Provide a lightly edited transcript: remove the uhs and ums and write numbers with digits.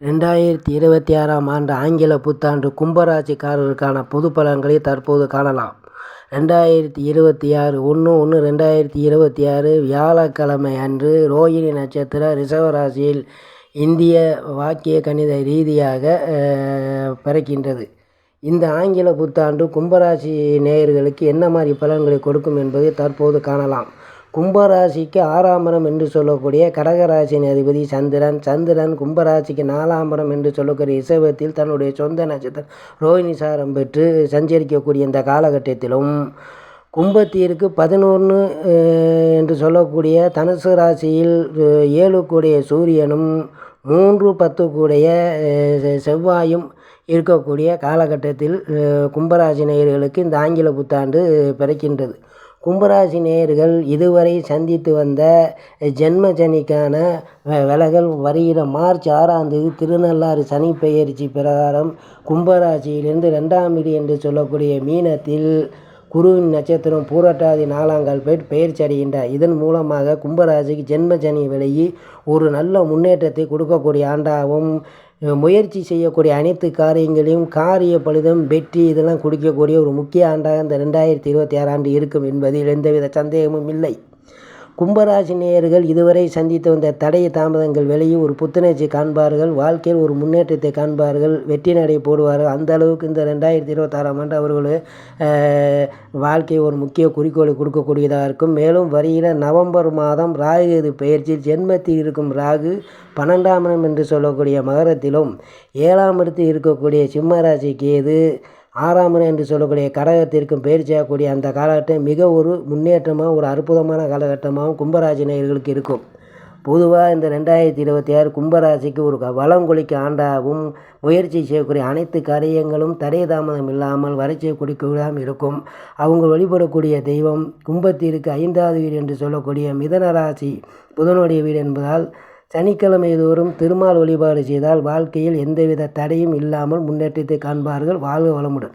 2026ஆம் ஆண்டு ஆங்கில புத்தாண்டு கும்பராசிக்காரர்களுக்கான பொது பலன்களை தற்போது காணலாம். 2026 1/1/2026 வியாழக்கிழமை அன்று ரோகிணி நட்சத்திர ரிஷப ராசியில் இந்திய வாக்கிய கணித ரீதியாக பிறக்கின்றது. இந்த ஆங்கில புத்தாண்டு கும்பராசி நேயர்களுக்கு என்ன மாதிரி பலன்களை கொடுக்கும் என்பதை தற்போது காணலாம். கும்பராசிக்கு 6ஆம் இடம் என்று சொல்லக்கூடிய கடகராசியின் அதிபதி சந்திரன் கும்பராசிக்கு 4ஆம் இடம் என்று சொல்லக்கூடிய ரிஷபத்தில் தன்னுடைய சொந்த நட்சத்திரம் ரோகிணி சாரம் பெற்று சஞ்சரிக்கக்கூடிய இந்த காலகட்டத்திலும் கும்பத்திற்கு 11 என்று சொல்லக்கூடிய தனுசு ராசியில் 7 கூடிய சூரியனும் 3-10 கூடிய செவ்வாயும் இருக்கக்கூடிய காலகட்டத்தில் கும்பராசி நேயர்களுக்கு இந்த ஆங்கில புத்தாண்டு பிறக்கின்றது. கும்பராசி நேயர்கள் இதுவரை சந்தித்து வந்த ஜென்ம சனிக்கான விலகல் வருகிற மார்ச் 6ஆம் தேதி திருநள்ளாறு சனி பெயர்ச்சி பிரகாரம் கும்பராசியிலிருந்து 2ஆம் வீடு என்று சொல்லக்கூடிய மீனத்தில் குருவின் நட்சத்திரம் பூரட்டாதி 4ஆம் கால் பெயர்ச்சி அடைகின்றார். இதன் மூலமாக கும்பராசிக்கு ஜென்ம சனி விலகி ஒரு நல்ல முன்னேற்றத்தை கொடுக்கக்கூடிய ஆண்டாகவும், முயற்சி செய்யக்கூடிய அனைத்து காரியங்களையும் காரிய பலிதம் வெற்றி இதெல்லாம் கொடுக்கக்கூடிய ஒரு முக்கிய ஆண்டாக இந்த 2026 ஆண்டு இருக்கும் என்பதில் எந்தவித சந்தேகமும் இல்லை. கும்பராசி நேயர்கள் இதுவரை சந்தித்து வந்த தடை தாமதங்கள் விலகி ஒரு புத்துணர்ச்சி காண்பார்கள். வாழ்க்கையில் ஒரு முன்னேற்றத்தை காண்பார்கள். வெற்றி நடை போடுவார்கள். அந்த அளவுக்கு இந்த 2026ஆம் ஆண்டு அவர்கள் வாழ்க்கை ஒரு முக்கிய குறிக்கோளை கொடுக்கக்கூடியதாக இருக்கும். மேலும் வருகிற நவம்பர் மாதம் ராகு கேது பெயர்ச்சியில் ஜென்மத்தில் இருக்கும் ராகு 12ஆம் இடம் என்று சொல்லக்கூடிய மகரத்திலும் 7ஆம் இடத்தில் இருக்கக்கூடிய சிம்ம ராசி கேது 6ஆம் இடம் என்று சொல்லக்கூடிய கடகத்திற்கும் பயிற்சியாகக்கூடிய அந்த காலகட்டம் மிக ஒரு முன்னேற்றமாக ஒரு அற்புதமான காலகட்டமாகவும் கும்பராசி நேயர்களுக்கு இருக்கும். பொதுவாக இந்த 2026 கும்பராசிக்கு ஒரு வளம் கொளிக்க ஆண்டாகவும், முயற்சி செய்யக்கூடிய அனைத்து காரியங்களும் தடை தாமதம் இல்லாமல் வறட்சியை கொடுக்காமல் இருக்கும். அவங்க வழிபடக்கூடிய தெய்வம் கும்பத்திற்கு 5வது வீடு என்று சொல்லக்கூடிய மிதன ராசி புதனுடைய வீடு என்பதால் சனிக்கிழமை தோறும் திருமால் வழிபாடு செய்தால் வாழ்க்கையில் எந்தவித தடையும் இல்லாமல் முன்னேற்றத்தை காண்பார்கள். வாழ்க வளமுடன்.